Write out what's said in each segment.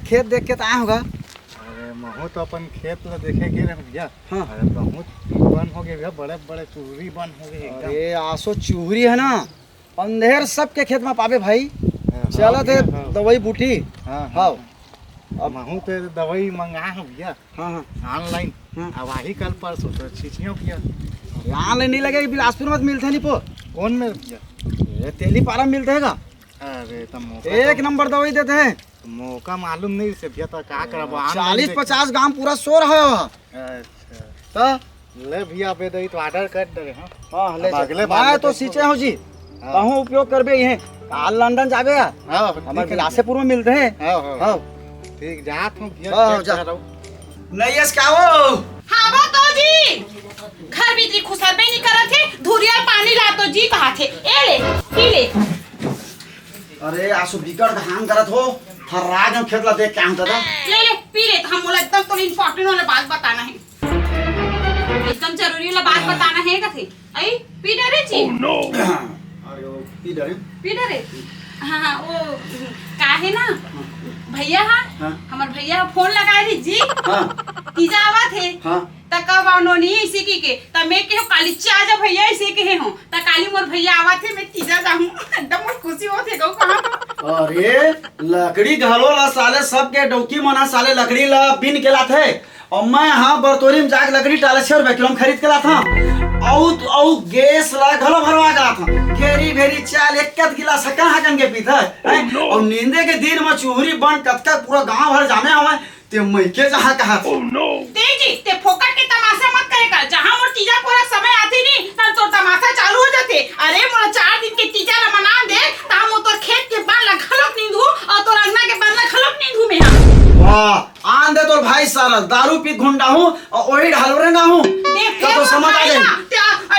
खेत देख के तो आया होगा। अरे महू तो अपन खेत ला देखे गे रहे भैया। हाँ। अरे बहुत बन हो गए भैया, बड़े बड़े चूरी बन हो गए एकदम। अरे आसो चूहरी है ना, अंधेर सबके खेत में पावे भाई। चला थे दवाई बूटी। हाँ हाँ। अब महू तो दवाई मंगा है भैया हाँ हाँ ऑनलाइन। हाँ। अब वही कल परसों तो छींचियों भैया। यहाँ ले नहीं लगेगा, बिलासपुर में मिलते नहीं पो। कौन में भैया? ये तेली पारा में मिलते है का? अरे तो मौका एक नंबर दवाई देते हैं। मौका मालूम नहीं से भैया, तो क्या करब? 40-50 गांव पूरा शोर है वहाँ। अच्छा तो ले भैया पे दई तो ऑर्डर कर दे रहे। हाँ ले अब अगले मैं बार तो सींचे हूँ जी। कहूँ उपयोग करबे ये काल लंदन जाबे यार। हाँ हमारे बिलासपुर में मिलते हैं। हाँ हाँ ठीक जात हूँ भैया। हाँ, जा। नहीं यस क्या वो? हाँ वो तो जी घर भीतरी खुसरबे नहीं करत थे, धुरिया पानी ला तो जी कहा थे। ए ले पी ले। अरे आसु बिकट धान करत हो, फर्रा जम खेत ला देख के आऊं दादा। ले ले पी ले। हम बोला एकदम तो इम्पोर्टेंट वाला बात बताना है, एकदम जरूरी वाला बात बताना है कथे। आई पी डरे जी। अरे वो पी डरे। पी डरे। हाँ वो का है ना भैया। हाँ। हमार भैया फोन लगाए थे जी। हाँ तीजा आवा थे। हाँ तब नोनी इसी की के तब मैं के काली चाजा भैया इसे के हूं त काली मोर भैया आवा थे, मैं तीजा जाऊं एकदम मोर खुशी होथे गो कहां। अरे लकड़ी घलो ला साले सबके डौकी मना साले लकड़ी ला बिन के लाथे। और मैं यहाँ बरतोरी में जाके लकड़ी टाले 6 रुपए किलो में खरीद के लाथा। औ गैस ला घलो भरवा के लाथा। घेरी भेरी चाल एक गिलास कहाँ हकन के पीता है। और नींदे के दिन में चूहरी बन कतका पूरा गांव भर जामे हवे ते मैके जहाँ कहा ते जी ते फोकट के तमाशा मत करे कर। जहां मोर तीजा पूरा समय आती नहीं तब तो तमाशा चालू हो जाते। अरे मोर 4 दिन के तीजा ला मना दे ता मो तोर खेत के बाल ला खलक नींदू और तोर अंगना के बाल ला खलक नींदू में। वाह आन दे तोर भाई सारा दारू पी घुंडा हूँ और वही ढालवरे ना हूँ। देख तो समझ आ गई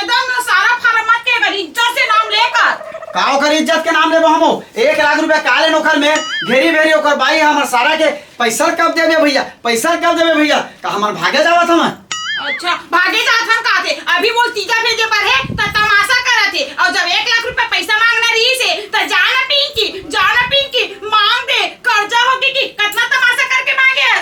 एकदम सारा फार्म मत के कर, इज्जत से नाम लेकर। काओ कर इज्जत के नाम लेबो हमो 1 लाख रुपया काले नौकर में घेरी भेरी ओकर बाई हमर सारा के पैसा कब देबे भैया, पैसा कब देबे भैया? का हमर भागे जावत हम। अच्छा भागे जात हम का थे? अभी बोल तीजा भेजे पर है त तमाशा करा थे और जब 1 लाख रुपया पैसा मांगना रही से त जाना पिंकी मांग दे कर्जा हो की कितना तमाशा करके मांगे है।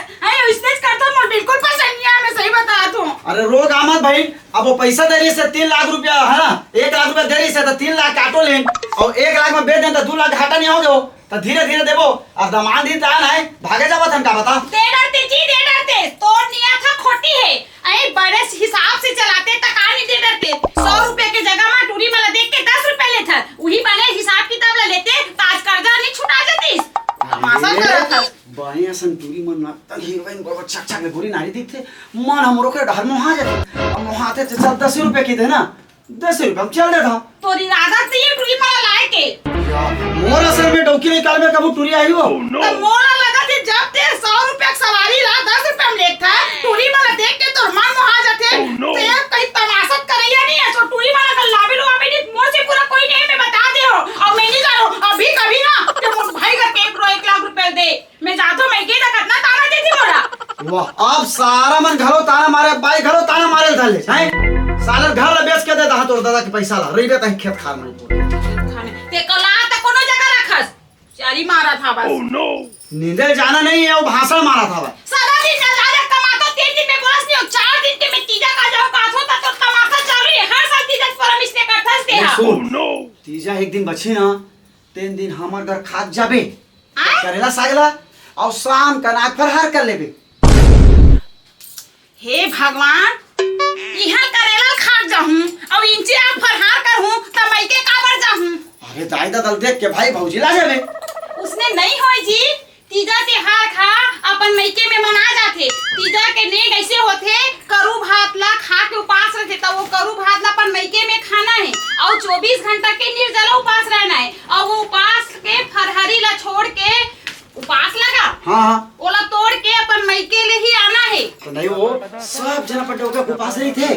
इसने करता मोर बिल्कुल पसंद नहीं है, मैं सही बता दूं। अरे रोग आमद भाई अब वो पैसा दे रही से 3 लाख रुपया है ना, 1 लाख रुपया दे रही से तो 3 लाख काटो लें और 1 लाख में बेच दें तो 2 लाख घाटा नहीं हो गयो तो धीरे धीरे देबो और दमान दिन तान है भागे जावत हम का बता। दे डरते तोर नियत था खोटी है। ऐ बड़े हिसाब से चलाते तका नहीं दे डरते। 100 रुपए के जगह में टूरी वाला देख के 10 रुपए लेता वही बने हिसाब किताब ला लेते ताज कर्जा नहीं छुटा जाती। तमाशा करत था बढ़िया संतूरी मन लगता हीरोइन को छक छक में गोरी नारी दिखते मन हमरो के डर मोहा जाते। अब मोहाते तो चल 10 रुपए की थे ना 10 रुपए हम चल देता। तोरी राधा से ये टूरी वाला लाए के मोर असर में डौकी निकाल में कबू टूरी आई हो। तो मोला लगा थे जब ते 100 रुपए सवारी ला 10 रुपए में लेता टूरी वाला देख के तोर मन मोहा जाते। ते कहीं तमाशा करैया नहीं है। सो टूरी वाला का लावे लो अबे मोर से पूरा कोई नहीं, मैं बता दे हो और मैं नहीं करो अभी कभी ना ते मोर भाई घर के 1 लाख रुपए दे मैं जातो मैं के तक कितना ताना देती मोरा। वाह अब सारा मन घरो ताना मारे बाई घरो ताना मारे धले हैं साले घर ला बेच के दे दा तोर दादा के पैसा ला रही त खेत खार में ते कला त कोनो जगह रखस चारी मारा था बस। नींदे जाना नहीं है वो भाषण मारा था बस। सारा दिन नजारा कमाता 3 दिन में बोनस नहीं हो 4 दिन के मैं तीजा का जाओ पास होता तो तमाशा चालू है। हर साल तीजा पर हम इसने करता से हां तीजा एक दिन बची ना 3 दिन हमर घर खाद जाबे करेला सागला और शाम का नाक फरहार कर लेबे। हे भगवान यहां करेला खा जाऊं और इंचे आप फरहार करहूं त मैं के काबर जाऊं। अरे दाई दा दल देख के भाई भौजी ला जाबे उसने नहीं होई जी। तीजा त्योहार खा अपन मैके में मना जाते। तीजा के नेग ऐसे होते करू भात ला खा के उपास रखे तो वो करू भात ला अपन मैके में खाना है और 24 घंटा के निर्जला उपास रहना है और वो उपास के फरहरी ला छोड़ के उपास लगा। हां ओला तोड़ के अपन मैके ले ही आना है। तो नहीं वो सब जना पटे के उपास रही थे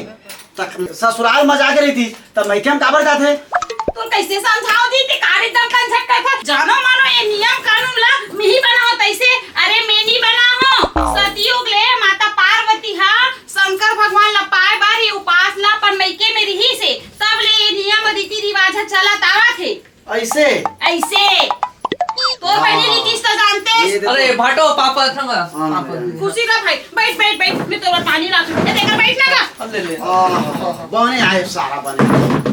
तक ससुराल में जाके रही थी तब मैके हम काबर जाते। तो कैसे समझाओ जी ते कार एकदम कंझट का था जानो मानो ये नियम कानून ला मिही बनाओ तैसे। अरे मैं नहीं बना हूं सतयुग ले माता पार्वती हा शंकर भगवान ला पाए बारी उपास ला पर मैके में रही से तब ले ये नियम रीति रिवाज चलत आवा थे ऐसे ऐसे। तो तोर बहनी नीतीश तो जानते। अरे भाटो पापा थंगा खुशी का भाई बैठ बैठ बैठ मैं तोरा पानी ला दूं देखा बैठना का ले ले बने आए सारा बने।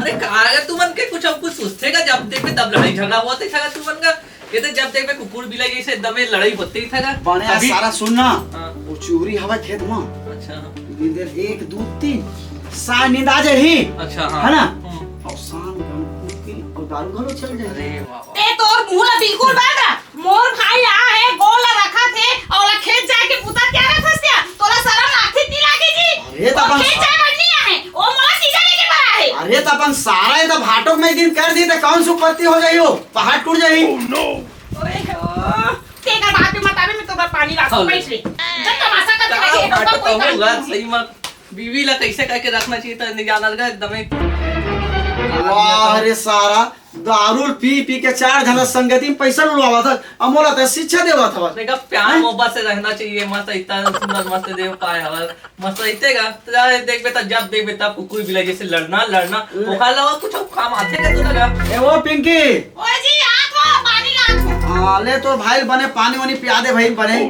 अरे कहा तुमन के कुछ अब कुछ सोचतेगा जब देखबे तब लड़ाई झगड़ा होते था तुमन का ये तो जब देखबे कुकुर बिलाई जैसे दमे लड़ाई होती था बने आए सारा सुनना हाँ। वो चूरी हवा खेत में अच्छा इधर 1 2 3 सा नींद आ जाही अच्छा हाँ है ना हम्म। और शाम को और दारू घरो चल जाए। अरे वाह ते तोर मुंह ला बिल्कुल बंद मोर भाई आ है गोल ला रखा थे और ला खेत जाए के पुता क्या रे फंस गया तोला शर्म आती नहीं लागे जी। अरे तो अपन खेत जाए बढ़नी है ओ मोला सीधा लेके बड़ा है। अरे तो अपन सारा ये तो भाटो में एक दिन कर दी तो कौन सुपत्ति हो जाई हो पहाड़ टूट जाई। ओए हो ते का बात में मतावे में तोरा पानी ला हाँ। बैठ ले जब तमाशा करते क्या रहे भाटो कोई काम कहूँगा नहीं। सही मत बीवी ला कैसे करके रखना चाहिए था नहीं जाना लगा एकदम वाह रे सारा दारू पी पी के 4 जन संगति में पैसा लुड़वावा था अमोला तो शिक्षा देवा था बस। देखा प्यार मोहब्बत से रहना चाहिए मस्त इतना सुंदर मस्त देव पाए हवर मस्त रहतेगा तो जा देखबे त जब देखबे तब कुकुर बिलाई जैसे लड़ना ओखा लगा कुछ काम आते का तो लगा ए वो पिंकी ओए जी आ थो पानी ला थो ले तो भाई बने पानी वानी पिया दे भाई बने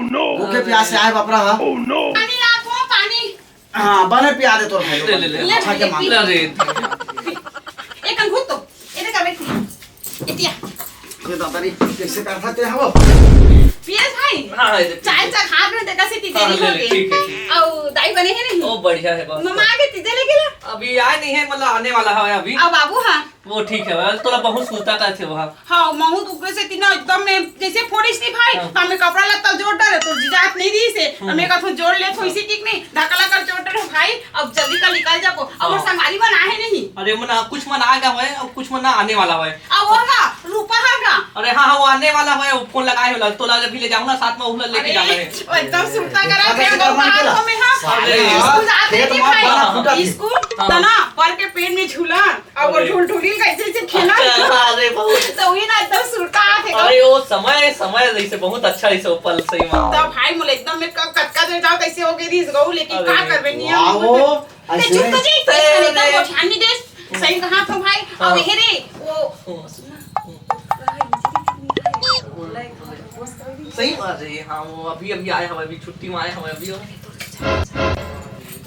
ओके प्यास से आए बापरा हां पानी ला थो पानी हां बने पिया दे तो भाई ले अच्छा के मान अरे एक अंगूर तो ये का बैठ इतिया ये दादारी कैसे कर सकते हैं वो पियस भाई हाँ चाय चा खा के देखा से तीजे हाँ, नहीं ले ले, ठीक है, ठीक होगे और दाई बने हैं नहीं ओ बढ़िया है बस मम्मा आगे तीजे ले गेला अभी आए नहीं है मतलब आने वाला है अभी और बाबू हां वो ठीक है थोड़ा बहुत सोचता का थे वहाँ हां महू ऊपर से तीना एकदम में जैसे फोड़िस नहीं भाई हाँ। तो हमें कपड़ा लत्ता जोड़ डरे तो जिजात नहीं दी से हमें का तो जोड़ ले तो इसी ठीक नहीं ढकला कर जोड़ डरे भाई अब जल्दी का निकल जाको और हाँ। संगारी बना है नहीं अरे मना कुछ मन आ गया है और कुछ मन आने वाला है अब होगा रूपा हागा अरे हाँ वो आने वाला है वो फोन लगाए होला तो लगा भी ले जाऊंगा साथ में उहला लेके जाना है एकदम सुनता करा अबे थे किधर मन केला? हमें हां अरे स्कूल जाते खेत थे में बना भाई फूटा थी। स्कूल हाँ। तना पर के पेड़ में झूला और वो अरे। ढुलढुली कैसे से खेला अरे बहुत तो ये ना एकदम सुनता थे अरे वो समय जैसे बहुत अच्छा रही से पल सही तो में भाई मोले एकदम में कटका दे जाओ कैसे हो गई थी गऊ लेकिन अरे। का करबे नहीं वाह वो ते ऐसे चुप तो जी अरे। एकदम वो ध्यान नहीं दे सही कहा तो भाई हाँ। और हे रे वो सही बात है हाँ वो अभी अभी आए हम अभी छुट्टी में आए हम अभी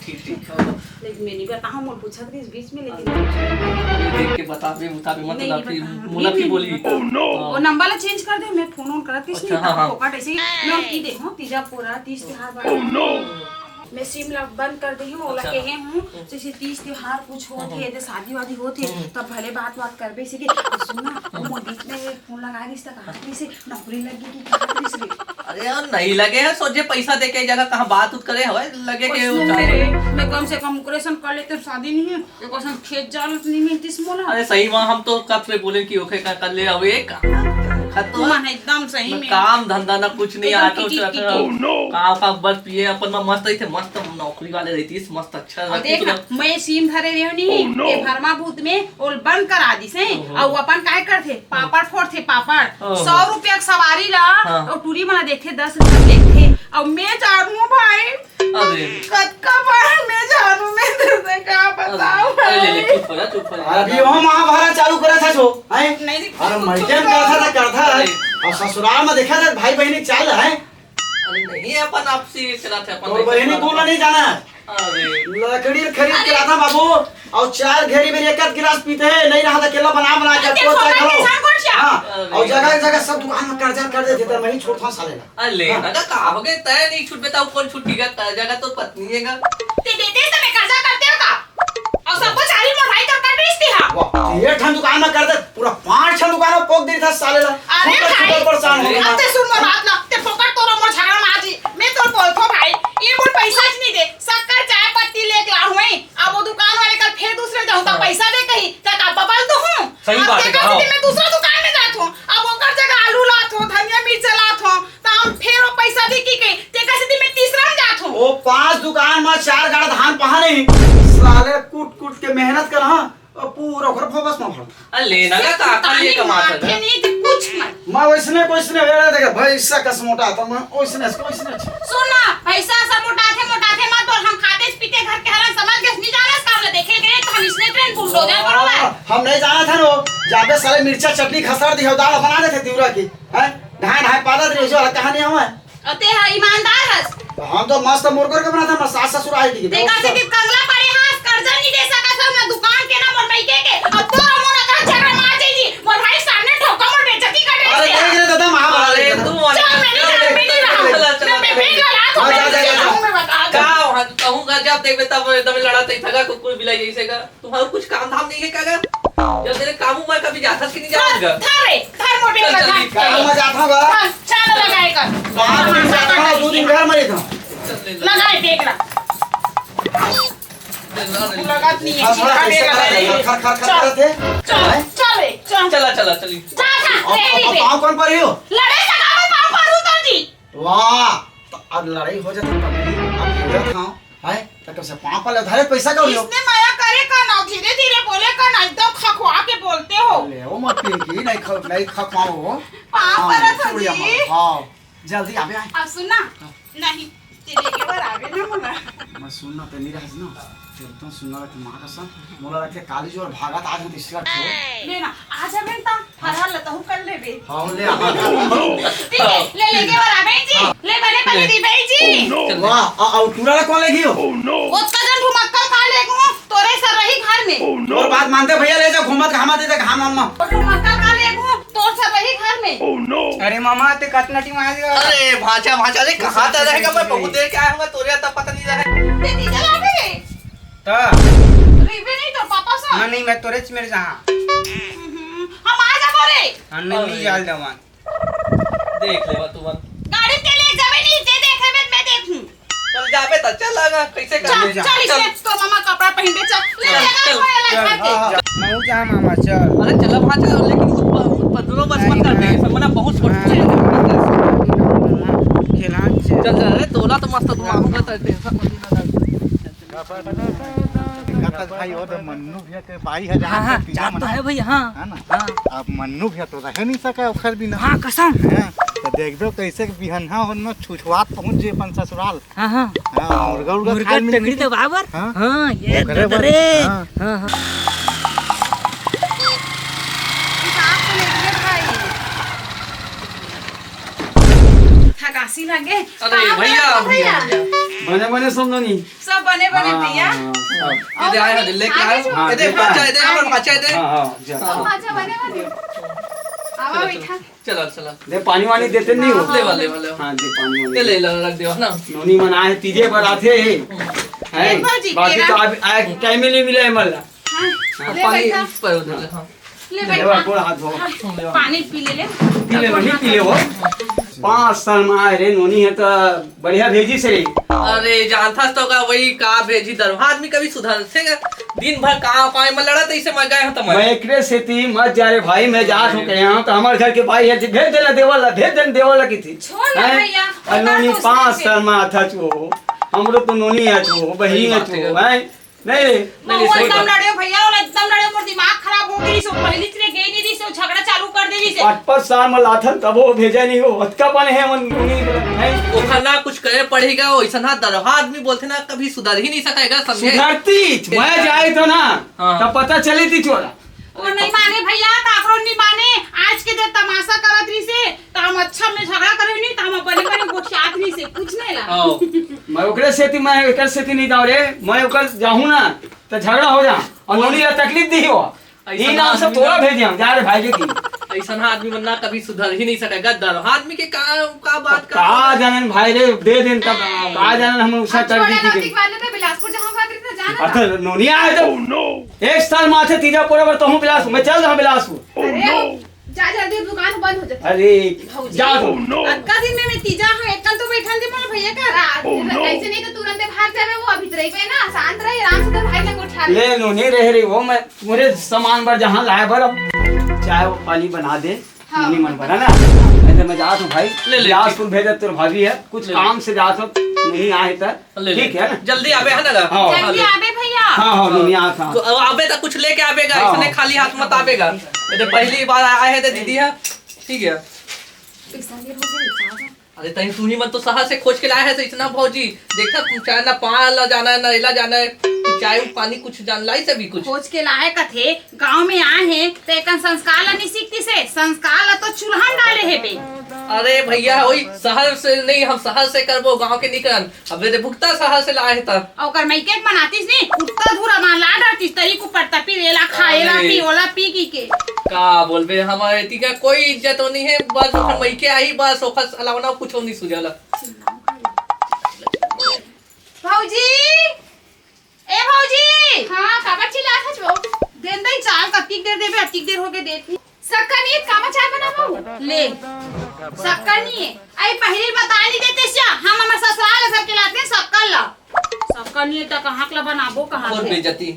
ठीक ठीक है लेकिन मैं नहीं बताऊं मोर पूछा थी इस बीच में लेकिन ये देख के बताबे मत नहीं, ना फिर बता। मोला नहीं, की बोली वो नंबर ला चेंज कर दे मैं फोन ऑन करती अच्छा, इसलिए हाँ, हाँ। फोकट ऐसे मैं की देखो तीजा पूरा 30 त्योहार बाद मैं सिम ला बंद कर दी हूं ओला अच्छा। कहे हूं जैसे 30 त्योहार कुछ हो थे यदि शादी वादी होते तब भले बात करबे से कि सुनना वो बीच में फोन लगा दी तक आखिरी से नौकरी लगी कि कहां से अरे यार नहीं लगे है सोचे पैसा दे के जगह कहाँ बात उत करे हवे लगे के वो चाहे। मैं कम से कम ऑपरेशन कर लेते शादी नहीं है एक वसन खेत जाल नहीं मिलती मोला अरे सही वहाँ हम तो कब से बोले कि ओके कर ले हवे तू मन एकदम सही में काम धंधा ना कुछ नहीं एकदम आटो टिटी, काम का बस पिए अपन में मस्त रही थे मस्त नौकरी वाले रहती मस्त अच्छा और रहती देख ना मैं सिम धरे रही नहीं ये भरमा भूत में ओल बंद करा दी से और वो अपन काय करथे पापड़ फोड़थे पापड़ ओहो। 100 रुपया का सवारी ला हाँ। और टूरी बना देखे 10 रुपया लेथे और मैं जानू भाई अरे कतका बार मैं जानू मैं तुझे क्या बताऊं अरे ले ले भाई। चुप हो जा अभी वो महाभारत चालू करा था जो हैं नहीं और मर्जन करता है और ससुराल में देखा था भाई बहनी चाल है अरे नहीं अपन आपसी चला थे अपन और बहनी बोला नहीं जाना अरे लकड़ी खरीद के लाता बाबू और 4 घेरी में एक गिलास पीते हैं नहीं रहा था केला बना के अरे तो चाय देखो, करो किसान कौन सा? हां और जगह सब दुकान में कर्जा कर देते थे मैं ही छोड़ता साले अरे ले ना का हो गए तय नहीं छूट बेटा कौन छुट्टी का जगह तो पत्नी है का ते देते तो मैं कर्जा करते हो का और सबको सारी मोटाई कर कर बेचती हां वाह ये ठन दुकान में कर दे पूरा 5 छह दुकान में पोक दी था साले ला अरे भाई परेशान हो अब ते सुन मोर बात ला ते फोकट तोरा मोर झगड़ा में आजी मैं तोर बोलथो भाई ये मोर पैसा ज नहीं दे शक्कर चाय पत्ती लेके ला हुई अब वो दुकान वाले कल फिर दूसरे जाऊं तो पैसा दे कही त का बबल तो हूं सही बात है, अब हाँ। मैं दूसरा दुकान में जात हूं अब ओकर जगह आलू लात हूं धनिया मिर्च लात हूं त हम फिर वो पैसा दे की के ते का से मैं तीसरा में जात हूं वो 5 दुकान में 4 गाड़ा धान पहा नहीं साले कूट के मेहनत कर हां और पूरा घर फोकस में भर अरे ले ना का खाली कमाता माथे है नहीं ते कुछ मत मैं वैसने वेरा देखा भाई इसका कस मोटा था मैं वैसने सुन ना पैसा सब मोटाथे मत और हम खाते पीते घर के हरन समझ के नहीं जाना काम देखे गए तो हम इसने ट्रेन फुल हो जाए बरोबर हम नहीं जाना था नो जाबे साले मिर्चा चटनी खसर दी दाल बना देते तिवरा की हैं ढाई ढाई पादा रे जो कहानी हमें अते हा ईमानदार हस हम तो मस्त मुर्गर के बनाता हम सास ससुर आई थी देखा से कि कंगला पड़े हास कर्जा नहीं दे सका सब ना दुकान के ना मोर भाई के अब तो मोर का झगड़ा मार जाई मोर भाई सामने ठोका मोर बेइज्जती कर अरे रहे देख रे दादा महाभारत अरे तू चल मैं नहीं रहा मैं बेबी लड़ा तो मैं बता का वहां कहूंगा जब देखबे तब एकदम लड़ाते थका कुकुर बिलाई जैसे का तुम्हारा कुछ काम धाम नहीं है कागा जब तेरे काम में कभी जाता कि नहीं जाऊंगा धर मोर बेबी लगा काम में जाता होगा चल लगाएगा 5 दिन जाता हूं 2 दिन घर में रहता लगाए देख रहा लगत नहीं है खर खर खर करते चल चला चला चली जा जा रेडी पे पाँव कौन पर हो लड़े लगावे पाँव पर उतर जी वाह तो अब लड़ाई हो जाती अब हो जाता है तो से पाँव पर धरे पैसा का लियो इसने माया करे का ना धीरे धीरे बोले का ना एकदम खखवा के बोलते हो ले वो मत पिंकी नहीं खा पाओ पाँव पर तो जी हां जल्दी आवे आए अब सुनना नहीं तेरे के बार आवे ना मला मैं सुनना तो नहीं रहा ना तेरे तो सुनना कि मां का सन मोला रखे काली जो और भागत आज हम इसका छोड़ लेना आ जा बेटा हर हर लता हूं कर ले बे हां ले आ ठीक है ले के बार आवे जी ले बने बने दी भाई जी वाह और टूरा कौन लेगी हो उसका जन घुमक्कल खा लेगू तोरे सर रही घर में और बात मानते भैया ले जा घुमत घामा दे घाम अम्मा घुमक्कल खा लेगू तोर सर रही घर में अरे मामा ते कटनटी मार दिया अरे भाचा भाचा रे कहां तक रहेगा मैं बहुत देर के आया हूं तोरे तब पता नहीं रहा बेटी चला बे ता रीबे नहीं तो पापा सा मैं नहीं मैं तोरे च मेरे जहां हम आ जा बोरे अन्ने नहीं जाल दवान देख ले तू मन गाड़ी के ले जावे नहीं दे देखे मैं देखूं चल जाबे त चल लगा कैसे कर चल चल इसने तो मामा कपड़ा पहन के चल ले लगा कोई अलग बात मैं जा मामा चल अरे चलो भाचा लेकिन पंद्रह बस मत कर दे समना बहुत छोटा खेला चल चल अरे तोला तो मस्त तुम आऊंगा तो टेंशन मत कतक भाई और मन्नू भैया के 22000 के पिज्जा तो है भैया हाँ है ना अब मन्नू भैया तो रह नहीं सका ओखर बिना हाँ कसम हैं तो देखबो कैसे बिहन्हा होन छुछवात पहुंच जे अपन ससुराल हाँ हाँ हां मुर्गा उर्गा मुर्गा खाए मिल टंगड़ी तो बराबर हाँ। हाँ ये ओकरे बाद- रे हाँ। हाँ हाँ थकासी लगे अरे भैया भैया बने बने समझो नहीं सब बने बने भैया ये दे आया दिल्ली के आया ये दे भाचा दे हमर भाचा दे हां हां जा अच्छा बने बने आवा बैठा चलो चलो दे पानी वानी देते नहीं हो ले वाले वाले हां दे पानी ये वानी ले लो रख दो ना नोनी मना है तीजे पर आते हैं एक बार जी, बाकी तेरा- तो अब आज टाइम ही नहीं मिला है मला ले पानी बैठा ऊपर उधर हां ले ले बैठा कोई हाथ धो पानी पी ले पी ले नहीं पी ले वो 5 साल में आए रे नोनी है तो बढ़िया भेजी से रे अरे जानता तो का वही का भेजी दर आदमी कभी सुधर सेगा दिन भर काम पाए में लड़ा तो इसे मर गए हो मैं एकरे से ती मत जा रे भाई मैं जात हूं कहां तो हमारे घर के भाई है भेज देला देवाला की थी छोड़ ना हैं? भैया, और नोनी बता तो 5 उसने साल में था छो हमरो तो नोनी है छो बहिनी है छो हैं नहीं वो एकदम लड़े भैया और एकदम लड़े मोर दिमाग खराब हो गई सो पहली से गई नहीं दी सो झगड़ा चालू कर दे दी से 5 साल में लाथन तब वो भेजा नहीं हो अतका बने है मन नोनी है वो खाना कुछ करे पड़ेगा वैसा ना दरहा आदमी बोलते ना कभी सुधर ही नहीं सकेगा समझे सुधरती मैं जाए तो ना हाँ। तब पता चली थी छोरा वो नहीं माने भैया काकरो नहीं माने आज के जब तमाशा करत रही से तो हम अच्छा में झगड़ा करे नहीं तो हम बने बने गोठियात नहीं से कुछ नहीं ला आओ मैं ओकरे से थी मैं एकर से थी नहीं जाऊं रे मैं ओकर जाऊं ना तो झगड़ा हो जा और नोनी ला तकलीफ दी हो ऐसा ई नाम से आदमी तोरा ना- भेजे हम जा रे भाई की ऐसा ना आदमी बनना कभी सुधर ही नहीं सकेगा दरहा आदमी के का बात कर का जानन भाई रे दे दिन तब का जानन हम उसा कर दी थी वाले पे बिलासपुर जहां खातिर था जाना अरे नोनी आए तो एक साल माथे तीजा पोरे पर तो हूं बिलासपुर मैं चल रहा बिलासपुर अरे जा जल्दी दुकान बंद हो जाए अरे जा तो अक्का दिन में तीजा हां एकन तो बैठन दे मोर भैया का रात ऐसे नहीं तो तुरंत भाग जावे वो अभी रही पे ना शांत रही आराम से भाई ने उठा ले ले नोनी रह रही वो मैं पूरे सामान पर जहां लाए भर अब चाहे वो पानी बना दे हाँ। नोनी मन बना ना ऐसे मैं जात हूं भाई ले ले। बिलासपुर भेजत तेरे भाभी है कुछ ले। काम से जात हो नहीं आए तो ले ले। ठीक है ना जल्दी आवे है ना हाँ। जल्दी आवे भैया हाँ हाँ नोनी आ था तो आवे तो कुछ लेके आवेगा हाँ। इसने खाली हाथ मत आवेगा ये तो पहली बार आया है तो दीदी है ठीक है अरे तनी सुनी मत तो शहर से खोज के लाया है तो इतना भौजी देखा चाहे ना पाल जाना है ना इला जाना है चाय पानी कुछ जान लाई सभी कुछ खोज के लाए कथे गांव में आए हैं तो एक संस्कार ला नहीं सीखती से संस्कार ला तो चूल्हा में डाले है बे। अरे भैया वही शहर से नहीं हम शहर से करबो गांव के निकल अब रे भुगता शहर से लाए तब और कर मैके बनातीस नहीं उत्तर धूरा मान ला डरतीस तरी को पड़ता पी रेला खाएला अरे। पी ओला पी की के का बोलबे हमारे तीका कोई इज्जत नहीं है बस ओखर मैके आई बस ओखर अलावा कुछ नहीं सुझाला। भौजी ए भौजी हां काबर चिल्ला था जो देन दई चाल कतिक देर देबे अतिक देर हो के देती सक्का नहीं कामा चाय बनाबो ले सक्का नहीं आई पहले बता नहीं देते क्या हम हमर ससुराल घर के लाते सक्का ला सक्का नहीं तो कहां के ला बनाबो कहां और से बेइज्जती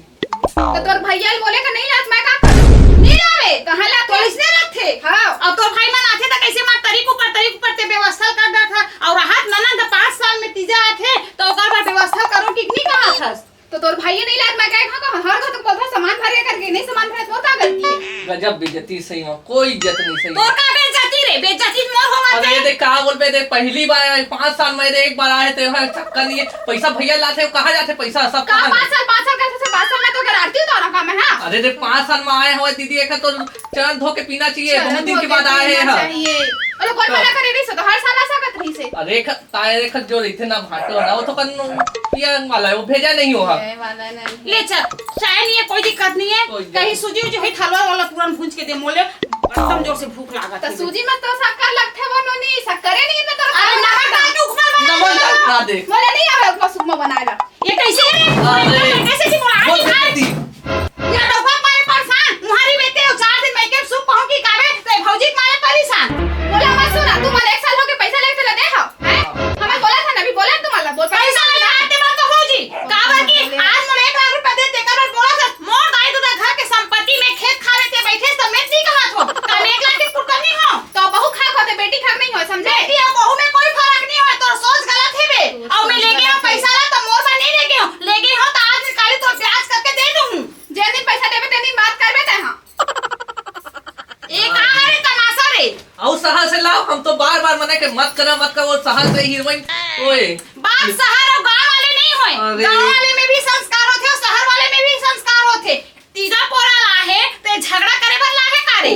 तो तोर भैया बोले का नहीं लात मैं का कर नहीं लावे कहां ला तो इसने रखे हां अब तोर भाई मन आथे त कैसे मार तरीक ऊपर ते व्यवस्था कर दा था और हाथ ननद 5 साल में तीजा आथे तो ओकर बाद व्यवस्था करो कि नहीं कहा था तो तोर भाई नहीं लात मैं का हर घर तो बोलता सामान भर के करके नहीं सामान भरे तो का गलती है गजब बेइज्जती सही में कोई इज्जत नहीं सही तोर का बेइज्जती रे बेइज्जती मोर होवा अरे ये देख कहा बोल पे देख पहली बार 5 साल में एक बार आए थे चक्कर नहीं है पैसा भैया लाते कहाँ जाते पैसा सब का कहाँ 5 साल कैसे से 5 साल में तो कर आरती तो ना काम है हां अरे देख 5 साल में आए हुए दीदी एक तो चरण धो के पीना चाहिए बहुत दिन के बाद आए हैं अरे कोई मना करे नहीं सो तो हर साल ऐसा करत रही से अरे ताए रेखा जो रही थे ना भाटो ना वो तो कन पिया वाला है वो भेजा नहीं हुआ ले चल चाय नहीं है कोई दिक्कत नहीं है कहीं सूजी जो है हलवा वाला पूरा भूंज के दे मोले एकदम जोर से भूख लागत तो सूजी में तो शक्कर लगथे वो नहीं शक्कर नहीं में तो अरे नमक डाल के उपमा बना नमक ना दे मोले नहीं आवे उपमा सुकमा बनाएगा ये कैसे है अरे कैसे की बोला बहुत आज बेइज्जती ये डोफा पाए परेशान मुहारी बेटे 4 दिन मैं के सूप कहूं की कावे तो भौजी मारे परेशान मोला मत सुना तू मोले 1 साल हो के पैसा लेके दे हो हैं हमें बोला था ना अभी बोला तुम मला बोल पैसा ले आते बात तो भौजी काबर की आज मोले 1 लाख रुपया दे देकर और बोला था मोर दाई दूधा घर के संपत्ति में खेत खावे ते बैठे तो मैं नहीं कहा थो तो 1 लाख की कुर्ता नहीं हो तो बहू खाक होते बेटी खाक नहीं हो समझे बेटी और बहू में कोई फर्क नहीं है तो सोच गलत है बे और मैं ले गया पैसा ला तो मोर में नहीं ले गया ले गई हो तो आज निकाली तो ब्याज करके दे दूं जे दिन पैसा देबे ते दिन बात करबे ते हां ये कहां है तमाशा रे और शहर से लाओ हम तो बार बार मना के मत करो वो शहर से हीरोइन ओए बाप शहर और गांव वाले नहीं होए अरे। गांव वाले में भी संस्कार होते और शहर वाले में भी संस्कार होते तीजा पोरा लाहे ते झगड़ा करे बर लाहे कारे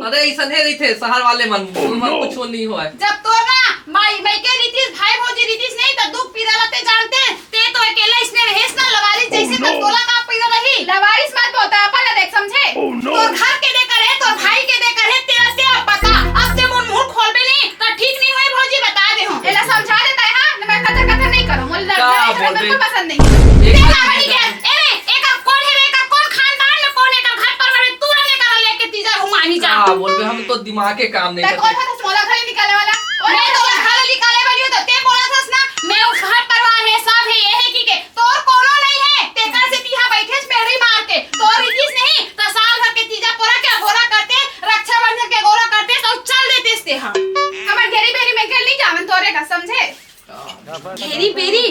अरे ऐसा नहीं रही थे शहर वाले मन कुछ नहीं हुआ है जब तो ना माई के रीतिस भाई भौजी रीतिस नहीं तो दुख पीड़ा लते जानते ते तो अकेला इसने रहेस ना लवारिस जैसे तो तोला का पीड़ा रही लवारिस मत बोलता अपन देख समझे तोर घर के दे करे तोर भाई के दे करे तेरा ते अब बता अब ते मुंह मुंह खोलबे नहीं तो ठीक नहीं होई भौजी बता दे हो एला समझा देता है हां मैं कथा कथा नहीं करो मोले क्या बोल बिल्कुल रही? पसंद नहीं ते एक का बनी के एरे एक कौन है रे का कौन खानदान में कौन है का घर पर में तू रहने का लेके तीजा हुआ ही जा क्या बोल रहे हम तो दिमाग के काम नहीं ते कौन करते था मोला घर निकाले वाला और मैं तो घर निकाले वाली तो ते बोला था ना मैं उस घर परिवार है सब है ये है की के तोर कोनो नहीं है ते का से तीहा बैठे मेरी मार के तोर रीतिस नहीं तो साल भर के तीजा पोरा के घोरा करते रक्षा बंधन के घोरा करते तो चल देते से हम हमर घेरी बेरी में खेल नहीं जावन तोरे का समझे घेरी बेरी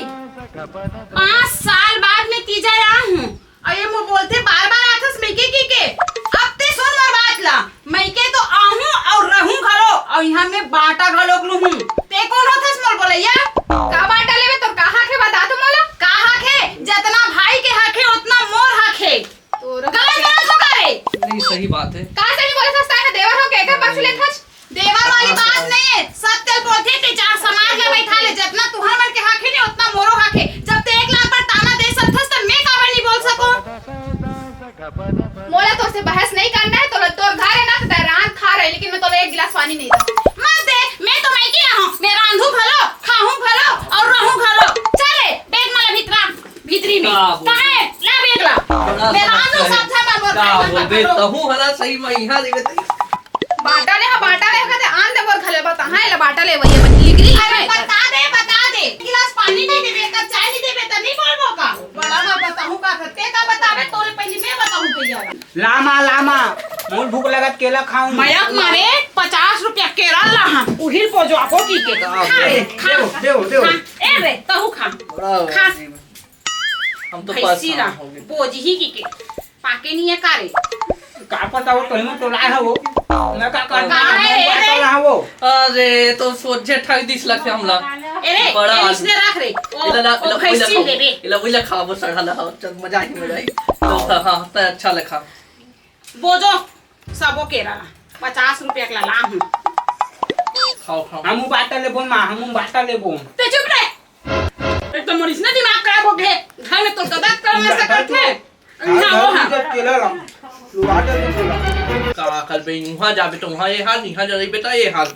5 साल बाद में तीजा आया हूँ और ये मुझे बोलते बार बार आथस मैके की के अब ते सुन मोर बात ला मैके तो आहूं और रहूं घरो और यहाँ में बाटा घलो गलू हूँ ते कौन होथस मोर बोलैया का बाटा लेवे तो कहा के बता तो मोला का हक है जितना भाई के हक है उतना मोर हक है तोर गलत बोल तो करे नहीं सही बात है का सही बोले सस्ता है देवर हो के एक पक्ष ले थच देवर वाली बात नहीं है सत्य बोलते ते चार समाज ले बैठा ले जितना तुहर मन के हक है नहीं उतना मोरो हक है जब ते 1 लाख पर ताना दे सकथस तो मैं काबर नहीं बोल सकूं मोला तो से बहस नहीं करना है तो तोर घर है ना तो रान खा रहे लेकिन मैं तो एक गिलास पानी नहीं दूं मत दे मैं तो मैं की रहूं मैं रांधू भलो खाऊं भलो और रहूं भलो चले बैग माला भीतरी में का बोल काहे ला बैग ला बड़ा मैं रांधू समस्या है। सब था मोर क्या भाई बोल बन बे भलो तहु हला सही में यहाँ देवे बाटा ले कहते आन दे मोर खले बता हां ले बाटा ले वही बन लिगरी अरे बता दे गिलास पानी नहीं देबे कप चाय नहीं देबे त नहीं बोलबो का बड़ा मैं बताऊं का ते का बतावे तोरे पहले मैं बताऊं भैया लामा लामा मोर भूख लगत केला खाऊं मयक मारे 50 रुपया केरल ला हम उहिल पो जो आपो की के खा देव ए रे तहु खा खा हम तो पैसीरा परेशान हो गए बोझ ही की के पाके नहीं है कारे का पता हो तो में तो लाए हो मैं का करना कहाँ है, मैं रे? रहा वो अरे तो सोचे 28 लाख हमला अरे बड़ा ये आदमी। इसने रख रे ओ इला खैसी दे बे इला इला खा वो सड़ा ला चल मजा ही मेरा ही तो हां तो अच्छा लखा बोझो सबो केरा 50 रुपया का ला हूं खाओ खाओ हम बाटा ले बोल मां हम बाटा ले बोल ते चुप रहे एक तो मोरिस ने दिमाग खराब हो गए घर में तो कदा करने से करते ना वो हां केला ला लुआटा ले बोला का कल बे वहां जाबे तो वहां ये हाल नहीं हां जरी बेटा ये हाल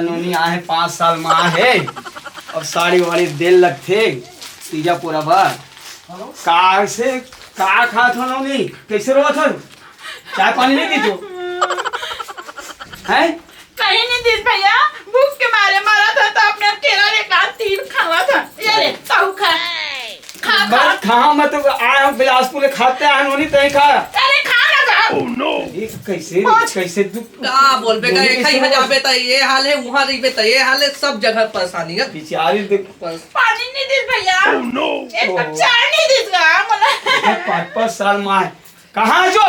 नोनी आए 5 साल में है अब साड़ी वाड़ी देल लगथे तीजा पूरा बार कार से का खात हो नोनी कैसे रोत हो चाय पानी नहीं दी तू हैं कहीं नहीं दिस भैया भूख के मारे मारा था तो अपने केला एक लाख 3 खावा था ये ले ताऊ खा खा बस कहाँ मैं तो आया हूँ बिलासपुर में खाते आया नोनी तय खा अरे खा ना खा ये कैसे कैसे तू का बोलबे का एक ही जाबे त ये हाल है वहां रहिबे त ये हाल है सब जगह परेशानी है बिचारी देख पानी नहीं दिस भैया एक कप चाय नहीं दिस गा मला 5 साल में आए कहाँ जो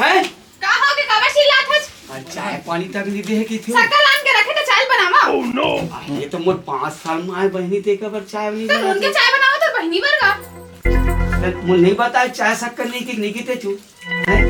हैं का हो के काबर चिल्लात हस चाय पानी तक नहीं दे की थी शक्कर लान के रखे तो चाय बनावा ये तो मोर 5 साल में आए बहनी ते कबर चाय नहीं तो उनके चाय बनाओ तो बहनी बर का मुझे नहीं पता चाय शक्कर नहीं की ते तू हैं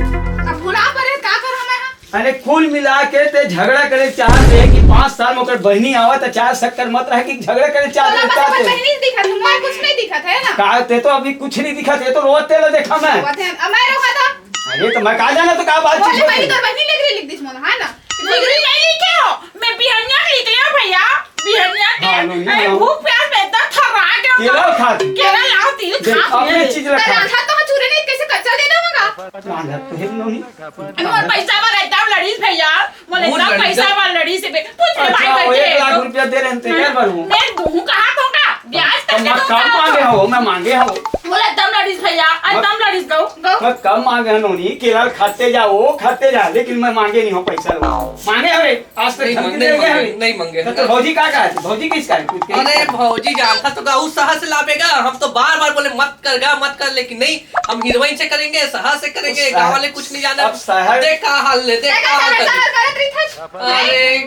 अब भुला परे का कर हमें अरे कुल मिला के ते झगड़ा करे चाहते हैं कि 5 साल में ओकर बहनी आवा तो चाय शक्कर मत रहे कि झगड़ा करे तो चाहते बस चाहते बहनी दिखा तुमको कुछ नहीं दिखा था ना का ते तो अभी कुछ नहीं दिखा ते तो रोते ला देखा मैं अब मैं रोका था अरे तो मैं कहा जाना तो का बात बोले बहनी चीज तो बहनी लिख दिस मोला है ना डिग्री नहीं क्या मैं बिहनिया लिख लिया भैया बिहनिया हाँ, लो, के लो। भूख प्यास बेटा थर्रा के केला खा तू। केला लाओ तिल देख खा अपने चीज तो रखा राधा तो चूरे नहीं कैसे कच्चा दे दूंगा मांगा तो है नोनी मोर पैसा वाला एकदम लड़ीस भैया मोर बहुत एकदम लड़ीस पैसा है। वाला लड़ीस है पूछ ले अच्छा भाई वो 1 बच्चे लाख रुपया दे रहे हैं ते क्या करूं मैं दूं कहां दूंगा ब्याज तो तक मैं कम मांगे हो मैं मांगे हो बोला एकदम लड़ीस भैया एकदम लड़ीस गो गो मैं कम मांगे नोनी केला खाते जाओ खाते जा लेकिन मैं मांगे नहीं हो पैसा मांगे हवे आज तक नहीं धमकी मंगे दे गए हवे नहीं मंगे तो भौजी का है भौजी किस का है अरे भौजी जानता तो गाँव शहर से लावेगा हम तो बार बार बोले मत कर लेकिन नहीं हम हीरोइन से करेंगे शहर से करेंगे शहर- गाँव वाले कुछ नहीं जाना अब शहर- देख का हाल ले देख का हाल कर करत रही था अरे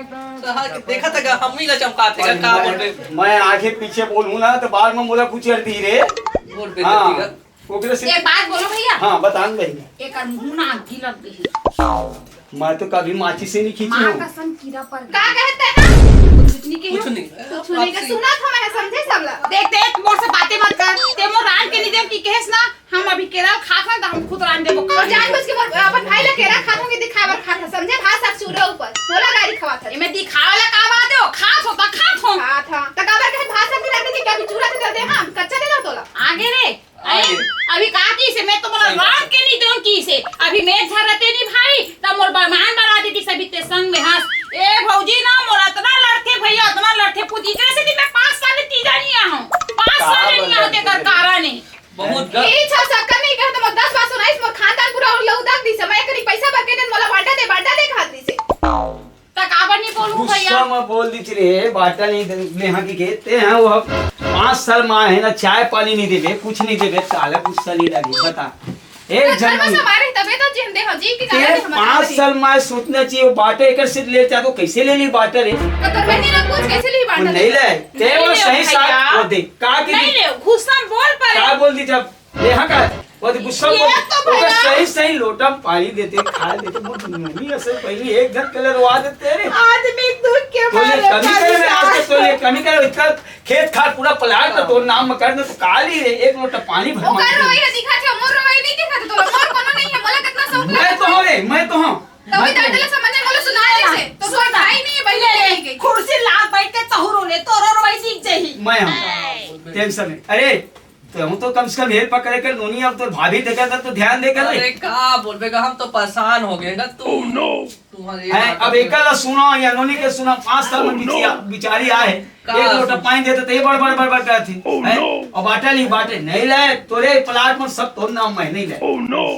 शहर देखा था हम ही ना चमकाते का का बोल रहे मैं आगे पीछे बोलूं ना तो बाद में बोला कुछ अर्धी रे बोल बेइज्जती हाँ का ओकरे से एक बात बोलो भैया हाँ बता भाई एक मुंह ना आगी लग गई मैं तो कभी माची से नहीं खींची मां हूँ कसम कीड़ा पर का कहते हैं जितनी के कुछ नहीं सुने के सुना था मैं समझे सब लोग देख देख मोर से बातें मत कर ते मोर रान के नहीं देव की कहेस ना हम अभी केरल खात ना तो हम खुद रान देबो और जानबूझ के मोर अपन भाई ला केरा खातों के दिखावर खाता समझे भात साग चूरे ऊपर मोला गाड़ी खवा था एमे दिखावेला का बात है खात हो खा था त काबर कहे भात साग खिलाते कि कभी चूरा दे दे हम कच्चा दे दो तोला आगे रे आगे। अभी का की से मैं तो मोला रान के नहीं देव की से अभी मैं झरते नहीं भाई तब मोर मेहमान बना देती सभी ते संग में हंस ए भौजी ना मोला इतना लड़ते भैया इतना लड़ते पुती करे से मैं 5 साल तीजा नहीं आ हूं 5 साल नहीं होते कर कारा नहीं बहुत ए छ सक्कर नहीं कहत मोर 10 बार सुनाइस मोर खानदान पूरा और लऊ दाग दी समय करी पैसा भर के देन मोला बाटा दे खाती से तक आबर नहीं बोलूं भैया गुस्सा में बोल दी रे बाटा नहीं दे यहाँ की कहते हैं वो 5 साल माँ है ना चाय पानी नहीं देवे कुछ नहीं देवे काला गुस्सा नहीं लगी बता एक घर जन में हमारे तबे तो जिंदे हो जी की तेरे 5 साल में सोचना चाहिए बाटे एक से ले चाहो कैसे ले ली बाटे रे तो बहनी ना पूछ कैसे ली वो बाटा नहीं ले ते वो नहीं ले सही भैया। साथ वो दे का की नहीं ले गुस्सा बोल पर का बोल दी जब यहाँ का वो तो गुस्सा ये बोल तो वो भैया। सही सही लोटा पानी देते खा देते वो नहीं असल पहले एक घर कलर वा देते रे आदमी दुख के तो ये मारे कमी करे मैं आज तक तो ये कमी करे इतना खेत खाद पूरा पलाट तो तोर नाम में कर दे तो काली रे एक लोटा पानी भर ओ कर मांग रोई दिखा थे मोर रोई नहीं दिखा थे तो मोर कोनो नहीं है मोला कितना शौक मैं तो हूं रे मैं तो हूं तो भी डांटले समझने मोला सुना जैसे तो कोई भाई नहीं है पहले नहीं गई कुर्सी ला बैठ के तहुरो ले तोरो रोई सीख जाही मैं हूं टेंशन नहीं अरे तो हम तो कम से कम हेल्प करे कर नोनी अब तो भाभी देखा था तो ध्यान दे कर अरे का बोलबेगा हम तो परेशान हो गए ना तू तुम्हारे है अब एकला सुनो या नोनी के सुना 5 साल में बिचारी आए एक लोटा पानी देते तो ये बड़ करती है और बाटा नहीं बाटे नहीं ले तोरे प्लाट में सब तोर नाम में नहीं ले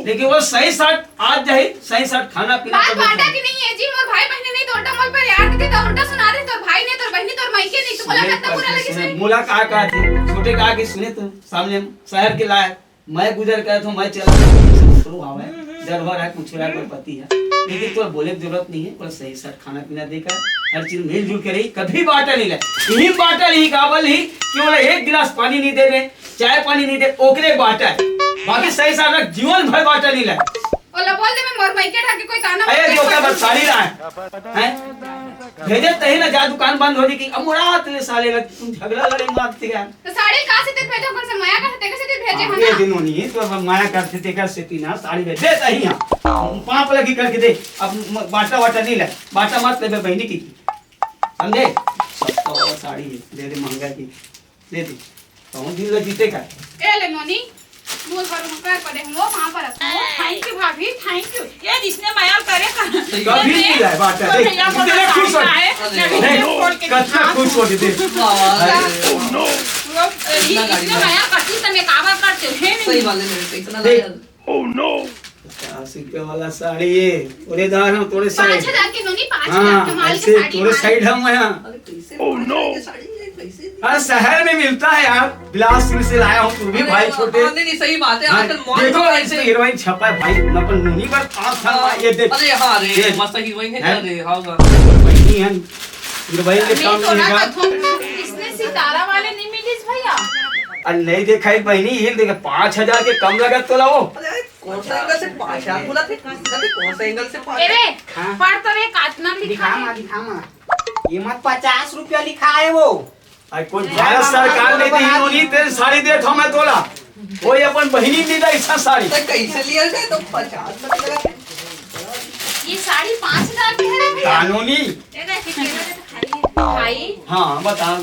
लेकिन वो सही साथ आज जाए सही साथ खाना पीना बात कर बाटा की नहीं है जी मोर भाई बहन नहीं तो उल्टा मोल पर यार के तो उल्टा सुना दे तोर भाई ने तोर बहनी तोर माई के नहीं तो मोला कितना बुरा लगे सुने, से मुला कहा थे छोटे कहा कि सुने तो सामने शहर के लायक मैं गुजर गया तो मैं चला शुरू आवे दरबार है कुछ रहा कोई पति है, लेकिन तो बोले की जरूरत नहीं है, बस सही सर खाना पीना देकर हर चीज मिलजुल के रही, कभी बाटा नहीं ले, यही बाटा नहीं काबल ही केवल एक गिलास पानी नहीं दे रहे, चाय पानी नहीं दे, ओकरे बाटा है, बाकी सही सारा जीवन भर बाटा नहीं ले। ओला बोल दे मैं मोर मायके ठाके कोई ताना अरे जो का बस साड़ी रहा है भेजे तही ना जा दुकान बंद होने की अमुरा तेरे साले लग तुम झगड़ा लड़े मारते क्या तो साड़ी का से ते भेजो घर से माया का ते से भेजे हम ये दिनों नहीं तो अब माया करते थे कर से तीना साड़ी भेज दे तही हां पांप लगी करके दे, अब बाटा वाटा नहीं ले, बाटा मत ले बहनी की समझे, सस्ता वाला साड़ी दे दे महंगा की दे दे कौन दिन ला जीते का ए ले नोनी बोल करो हम पैर पड़े हम वो वहां पर थैंक यू भाभी थैंक यू। ये जिसने माया करे कभी नहीं लाए बाटा दे तेरे खुश हो नहीं कच्चा खुश हो दे इसने माया करती तो मैं काबर करते हैं सही बात है मेरे इतना लाया 80 रुपये वाला साड़ी ये पूरे दार हम थोड़े साइड 5000 की नोनी 5000 के माल की साड़ी थोड़े साइड हम यहाँ अरे कैसे साड़ी है कैसे हाँ शहर में मिलता है यार, बिलासपुर से लाया हूँ, तू भी भाई छोटे नहीं सही बात है आजकल मॉल देखो में ऐसे हीरोइन छपा है भाई, मैं पर नूनी पर 5 साल ये देख अरे हाँ रे ये- मस्त हीरोइन है अरे हाँ बहनी है हीरोइन के काम तो नहीं ना का कथम इसने सितारा वाले नहीं मिलिस भैया और नहीं देखा है बहनी ये देखे 5000 के कम लगा तो लाओ अरे कौन सा एंगल से 5000 बोला थे कौन सा एंगल से 5000 एरे हाँ। पर तो रे काटना लिखा है दिखामा ये मत 50 रुपया लिखा है वो, अरे कोई भारत सरकार ने दी हीरोइन तेरे साड़ी दे था मैं तोला, कोई अपन बहनी नहीं दा ऐसा साड़ी तो कैसे लिया गया तो 50 मत लगा ये साड़ी 5000 की है रे भैया कानूनी भाई हाँ बता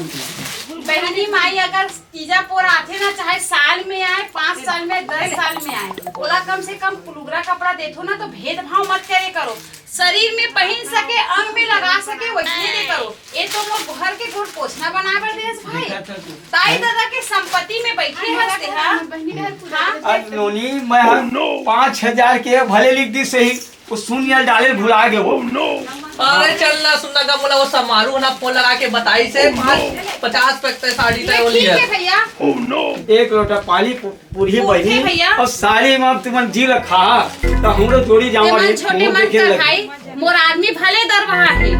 बहनी माई अगर तीजापुर आते ना चाहे साल में आए 5 साल में 10 साल में आए ओला कम से कम पुलुगरा कपड़ा देथो ना तो भेदभाव मत करे करो, शरीर में पहन सके अंग में लगा सके वैसे दे करो, ये तो लोग घर के घर पोछना बनाकर देस भाई ताई दादा के संपत्ति में बैठे हंसते हां नोनी मैं 5000 के भले लिख दी सही वो शून्य डाले भुला गए वो अरे चलना सुनना का बोला वो समारोह ना फोन लगा के बताई से 50 पैसे साड़ी तय ये होली ठीक है है भैया एक लोटा पानी पूरी बनी भैया। और साड़ी में अब तुम जी रखा तो हमरो जोड़ी ये जावा मन छोटे मन कर भाई मोर आदमी भले दरबहा है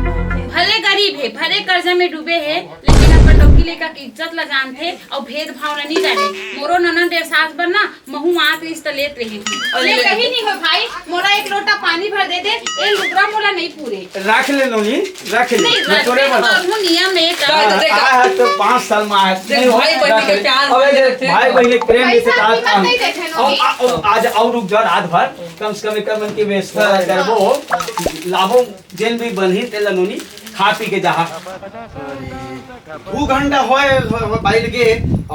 भले गरीब है भले कर्जा में डूबे है लेकिन अपन डौकी लेकर की इज्जत ला जानते और भेदभाव नहीं जाने, मोरो ननद सास बनना महू आत रिश्ता लेत रहे ले कहीं नहीं हो भाई मोरा एक लोटा पानी भर दे दे ए लुगरा मोला नहीं पूरे रख ले नोनी रख ले नहीं मैं तोरे रखते बता तो नियम है आया है तो 5 साल में आया देख भाई बहनी के प्यार अबे देख, भाई बहनी प्रेम से पैसा आज कीमत नहीं देखे नोनी आज और रुक जा रात भर कम से कम की व्यवस्था करबो लाभो जेन भी बनी तेला नोनी खा पी के जहा 2 घंटा होए बैठ के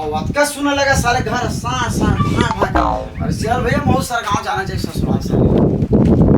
और वक्का सुना लगा सारे घर सा सा अरे चल भैया बहुत सारा गांव जाना चाहिए ससुराल से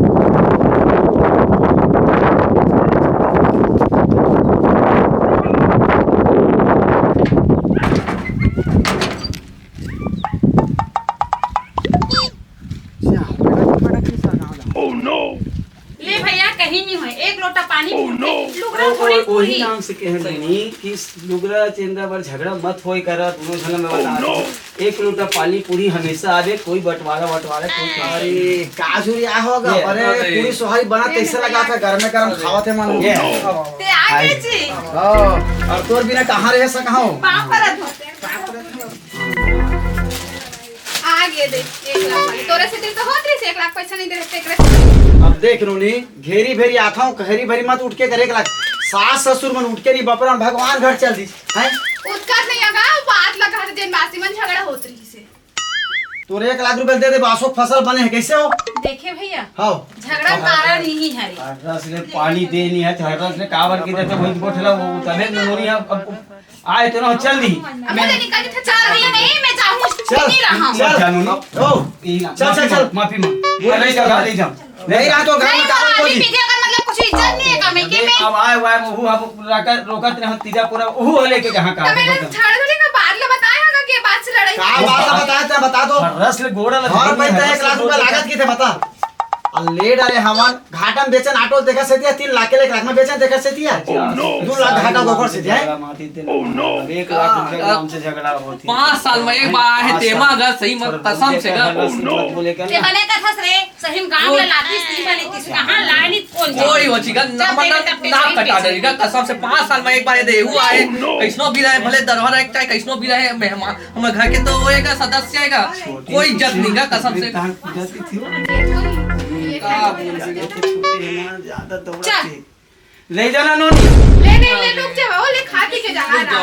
ले भैया कहीं नहीं है एक लोटा पानी लुगरा थोड़ी वही पूरी नाम से कह रही कि लुगरा चेंदा पर झगड़ा मत होई करत दोनों झगड़ा में बता दो एक लोटा पानी पूरी हमेशा आवे कोई बंटवारा कोई अरे काजूरी आ होगा ये, अरे अरे। पूरी सोहारी बना कैसे लगा था घर में गरम खावा थे मन ये। ते आ गए जी और तोर बिना कहाँ रहे सा कहाँ हो पाप परत आ गए दे 1 लाख वाली तोरे से दिल तो होत रही 1 लाख पैसा नहीं दे रहे एकरे अब देख रोनी घेरी भेरी आता हूँ घेरी भेरी मत उठ के करे के लाग सास ससुर मन उठ के नहीं बपरा भगवान घर चल दी है उत्तर नहीं आगा बात लगा दे दिन बासी मन झगड़ा होत रही से तोरे 1 लाख रुपए दे दे बासो फसल बने है कैसे हो देखे भैया हाँ झगड़ा कारण ही है रे हरस ने पानी दे नहीं है हरस ने काबर की देते वही बोठला वो तबे नोनी अब आए तो ना चल दी अब मुझे निकल के चल रही है नहीं मैं जाऊं चल नहीं रहा हूं चल जानू ओ चल माफी मांग वो नहीं लगा दे जाओ नहीं रहा तो घर नहीं में वो काबर को आदमी दी पीछे का मतलब कुछ इज्जत नहीं है कमे के में अब आए वाए मुहु हम रोकत रहे तीजा पूरा ओहू लेके जहां का तो मैंने झाड़ धुले का बाद ले बताया होगा कि ये बात से लड़ाई का बात है, बता दो हरस ले गोड़ा लगा हर पैसा 1 लाख रुपए लागत की थे बता ले डाले हवन घाटा में बेचन ऑटो देखा से दिया 3 लाख के 1 लाख में बेचन देखा से दिया 2 लाख घाटा गोबर से दिया 1 लाख रुपए का हमसे झगड़ा होती 5 साल में एक बार है तेमा गा सही मत कसम से गा बोले ते बने का थस रे सही में गांव में लातीस नहीं बने किस कहां लाइन कौन कोई वची का ना कटा देगा कसम से 5 साल में एक बार दे हुआ है कैसनो भी रहे भले दरबार एक चाहे कैसनो भी रहे मेहमान हम घर के तो होएगा सदस्य आएगा कोई इज्जत नहीं का कसम से ज्यादा दौड़ा चल। ले जाना नोनी ले ले ले रुक जा ओ ले खा पी के जा रहा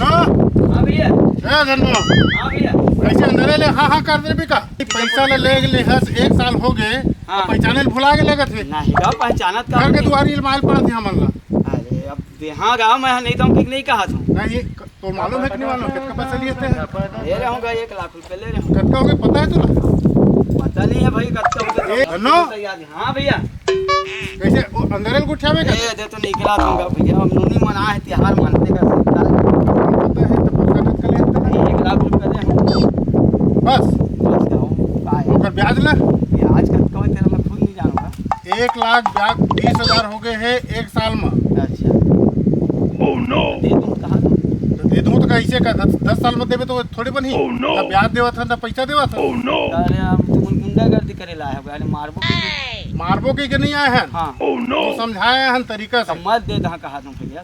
हां भैया ए धन्नो हां भैया ऐसे अंदर ले हाँ कर दे भी का पैसा ले हस 1 साल हो गए हाँ। पहचाने भुला के लगत है नहीं का पहचानत का घर के दुआरी माल पड़ा थी हमन ला अरे अब यहाँ गाँव में नहीं तो हम ठीक नहीं कहा था नहीं तो मालूम है कि नहीं मालूम कितना पैसा लिए थे ले रहा हूँ 1 लाख रुपए ले रहा हूँ कितना हो गया पता है तुला पता नहीं है भाई कब ए, धन्नो। हाँ भैया कैसे वो अंदर ले उठावे का दे तो निकला दूंगा भैया हम नोनी मना है त्योहार मानते का पता है तो पैसा कट कर ले 1 लाख रुपए ले हम बस बस जाऊँ काय और ब्याज ले ब्याज का कब तेरा मैं खुद नहीं जानूंगा 1 लाख ब्याज 20,000 हो गए हैं 1 साल में अच्छा दे दूँ कहा तो तो दे दूँ तो कैसे का 10 साल में देवे तो थोड़ी बनी ना ब्याज देवा था ना पैसा देवा था अरे हम तुम गुंडागर्दी करे लाए हो अरे मारबो मारबो के नहीं आए हैं हाँ तो समझाए हैं तरीका से मत दे दहा कहा तुम भैया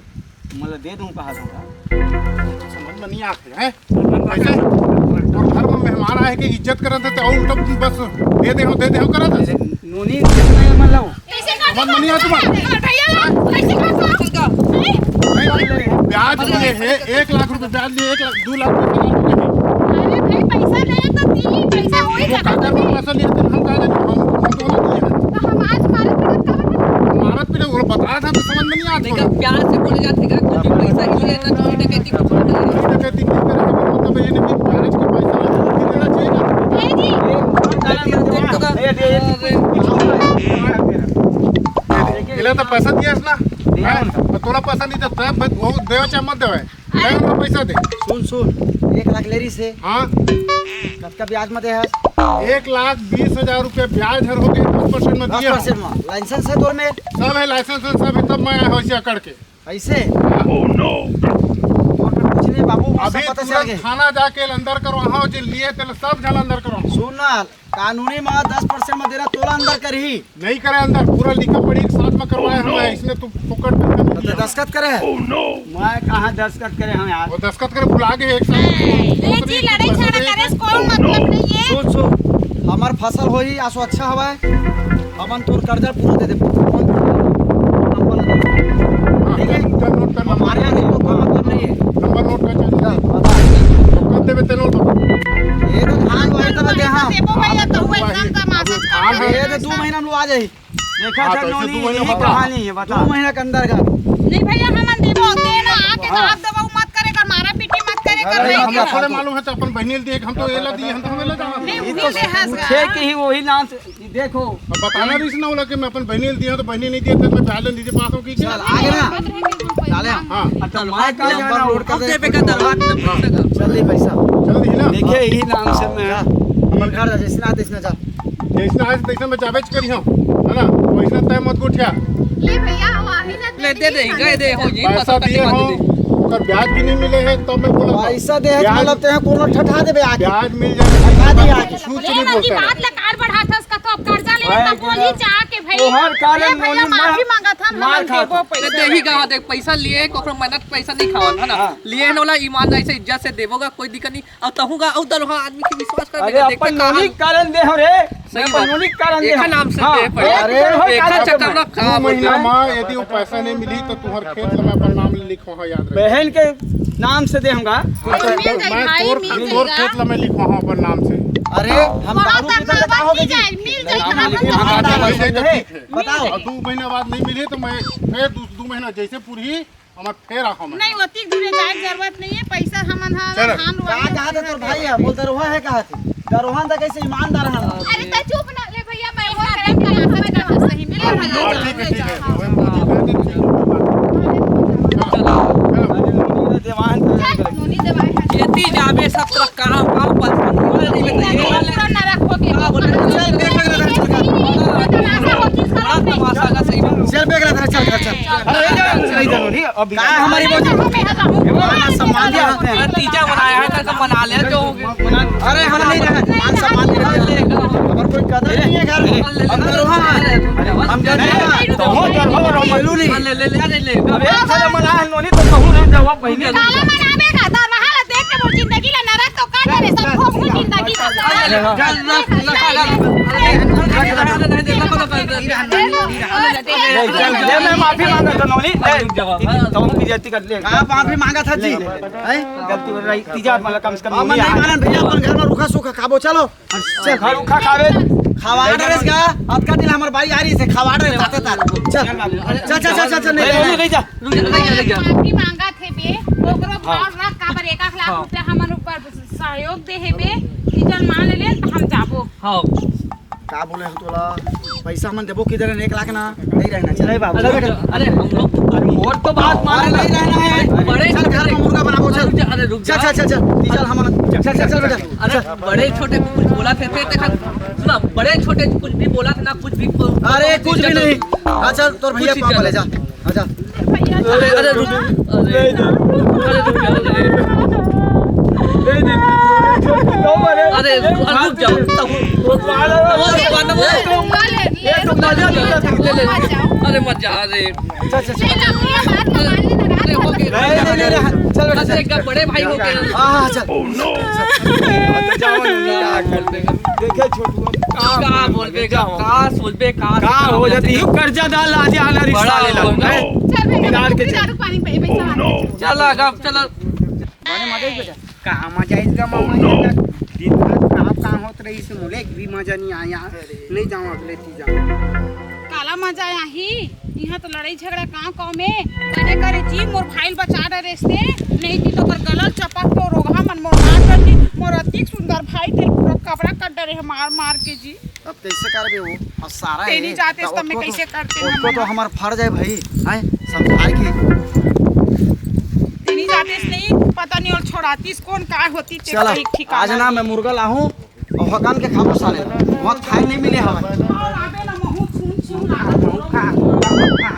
मतलब दे दूँ कहा दूंगा समझ में नहीं आते हैं कैसे और घर में मेहमान आए के इज्जत करत थे तो और उल्टा बस दे दे करत है नोनी कितना है मतलब ऐसे का समझ में नहीं आता तुम्हारा भैया ऐसे का ब्याज लिए है 1 लाख रुपए ब्याज लिए 1 लाख 2 लाख रुपए अरे भाई पैसा ले तो दी पैसा होई वो काका को पैसा लिए थे हम कहा हम तो ना दिए हैं तो हम आज मारे मारत पे वो बता रहा था तो समझ में नहीं आता देखा प्यार से बोले जाते का कुछ पैसा ही लेना चोरी डकैती कुछ नहीं करना। डकैती नहीं करे मतलब ये नहीं ब्याज के पैसा देना चाहिए ना ए जी इला तो पैसा दिया ना तोरा पैसा नहीं देता वो देवे चाहे मत देवे मैं पैसा दे सुन 1 लाख लेरी से हाँ कब का ब्याज में दे है 1,20,000 रुपये ब्याज हर हो गए 10% में दिया 10% में लाइसेंस है तोर में सब है लाइसेंस सब है तब मैं आया हूँ इसे अकड़ के ऐसे कुछ नहीं बाबू अभी सब पता चल तुरंत गए थाना जाके अंदर करो वहाँ जो लिए थे सब जल अंदर करो सुन ना कानूनी में 10% में देना तोला अंदर करही नहीं करे अंदर पूरा लिखा पड़ी एक साथ में करवाया हमें इसने तू फुकट में तो दस्खत करे है मैं कहाँ दस्खत करे हम यार वो दस्खत करे बुला के एक साथ ले जी लड़ाई झगड़ा करे कोई मतलब नहीं है सुन हमार फसल होई आसो अच्छा हवा हमन तोर कर्जा पूरा दे दे ठीक है नोट कर हमारे यहाँ नहीं तो कोई मतलब नहीं है नंबर नोट कर चल, चल बता कब देवे ते नोट ये तो धान होए तो दे हां देबो भैया तो हुआ एकदम तमाशा हाँ, ये तो 2 महीना में आ जाई देखा हाँ, था तो ऐसे नोनी तू मैंने यही बता। कहानी है बता 2 महीना के अंदर का नहीं भैया हमन देबो देना आके आप दबाऊ मत करे कर मारा पीटी मत करे कर अरे भाई हम थोड़े मालूम है तो अपन बहनी दिए हम तो एला दिए हम तो हमें ले जाना नहीं ये उही तो से हंस पूछे कि ही वही नाम से देखो अब बताना भी ना बोला कि मैं अपन बहनी दिए तो बहनी नहीं दिए तो मैं पहले दीजिए पास हो की चल आगे ना डाले हम हाँ अच्छा मैं कहा नंबर जाना नोट कर अब दे दे पे का दरबार में पैसा का चल दे पैसा चल दी ना देखिए यही नाम से मैं हमन घर जा जैसे ना तैसे जा जैसे आज तैसे मैं जावेच करी हूँ है ना वैसे तय मत उठिया ले भैया हम आही ना ले दे दे गए दे हो जी पैसा दिए हो अगर ब्याज भी नहीं मिले है तो मैं बोला पैसा दे है ब्याज- मतलब ते कोनो ठठा देबे आगे ब्याज मिल ठठा दिया जाएगा आगे छूट ले नहीं ना जी बोलता बात है ले कार बढ़ा था उसका तो अब कर्जा ले भाई, तो बोल ही चाह के भाई तो हर कारण ए भैया मोनी माफी मार- मांगा था मार हम खा देबो तो। ले पैसा दे ही कहा देख पैसा लिए कोकरो मेहनत पैसा नहीं खावन है ना हाँ। लिए नोला ईमानदारी से इज्जत से देवोगा कोई दिक्कत नहीं और तहूगा और दरहा आदमी के विश्वास कर अरे अपन नोनी कारण दे हो रे सही अपन बात। नोनी कारण दे देखा हम। नाम से हाँ, दे पड़े। अरे देखा चक्कर ना खा 2 महीना में यदि वो पैसा नहीं मिली तो तुम्हारे खेत में अपन नाम लिखो हाँ याद रहे बहन के नाम से दे हमका मिल जाई मैं भाई तोर मिल तोर जाएगा खेत में लिखो हाँ अपन नाम से अरे हम दारू पीते तो का हो मिल गई जाए मिल जाए नाम हम लिखे, तो हाँ, मिल हाँ, जाए। मिल जाए तो ठीक है बताओ और 2 महीना बाद नहीं मिले तो मैं फिर 2 महीना जैसे पूरी हमार फिर आखो मैं नहीं होती दूरे जाए की जरूरत नहीं है पैसा हमन चलो। धान कहा कहा था तोर भाई है बोल दरोहा है कहा थे दरोहा था कैसे ईमानदार है अरे तो चुप ना ले भैया मैं वो करम का सही मिले हाँ, भैया ठीक है ठीक है वही पूरी कर देते देवान नोनी दवाई है खेती जाबे सब तरह काम काम पर नहीं पूरा न रखोगे चल बे तमाशा का सही में चल बेग रहा था चल चल नहीं जानो नहीं अभी का हमारी बोझ सम्मान दिया होते हैं तीजा बनाया है तो मना ले जो अरे हम नहीं रहे मान सम्मान दे और कोई कदर नहीं है घर में हम दरोहा हम जाने तो हो दरबार बोलू नहीं ले ले ले ले अबे चल मना है नोनी तो कहूं ना जवाब बहिनी काला मनावे का दा वहां देख के वो जिंदगी ला नरक तो काट रे सब भोग में जिंदगी ले मैं माफी मांगा था नोनी तो हम बेइज्जती कर ले आप माफी मांगा था जी गलती हो रही तीजा मतलब कम से कम हम नहीं मानन भैया अपन घर में रुखा सूखा खाबो चलो चल घर उखा खावे खवाड़ रेस का अब का दिल हमर भाई आ रही से खवाड़ रे ताते तार चल चल चल चल नहीं जा माफी मांगा थे बे ओकरो भाव रख का बर 1 लाख रुपया हमन ऊपर सहयोग दे हे बे डीजल मान ले तो हम जाबो हां का बोले हो तोला पैसा मन देबो किधर 1 लाख ना नहीं रहना चाहिए बाबू अरे हम लोग अरे मोर तो बात मान नहीं रहना है बड़े चल घर में मुर्गा बनाबो चल अरे रुक चल चल चल चल चल हम चल चल चल बेटा अरे बड़े छोटे कुछ बोला थे सुना बड़े छोटे कुछ भी बोला था ना कुछ भी अरे कुछ भी नहीं अच्छा तोर भैया पापा ले जा आजा अरे रुक अरे रुक अरे रुक जाओ अरे मत जा अरे चल बेटा एक बड़े भाई हो के हां चल देखे छोटू का बोलबे का हो जाती कर्जा डाल आज आना रिश्ता ले ला पानी पे पैसा चला गप चला कहाँ मजा इसका मामा दिन रात कहाँ होत रही से मोले भी मजा नहीं आया नहीं जाऊँ अगले तीजा काला मजा आही यहाँ तो लड़ाई झगड़ा गाँव में कने करे जी मोर भाई बचा डे रेस्ते नहीं थी तो कर गलत चपक तो रोगा मन मोर मार कर दी मोर अति सुंदर भाई तेरे पूरा कपड़ा कट डरे है मार मार के जी अब कैसे करबे वो और सारा तेरी जाते इस तब में कैसे करते हैं उसको तो हमार फर्ज है भाई हैं समझाए की तेरी जाते इस नहीं पता नहीं और छोड़ाती इस कौन काय होती ते चला कोई ठिकाना आज ना मैं मुर्गा लाहूं और हकान के खाबो साले मत खाए नहीं मिले हवा आबे ना महू छून छून लागत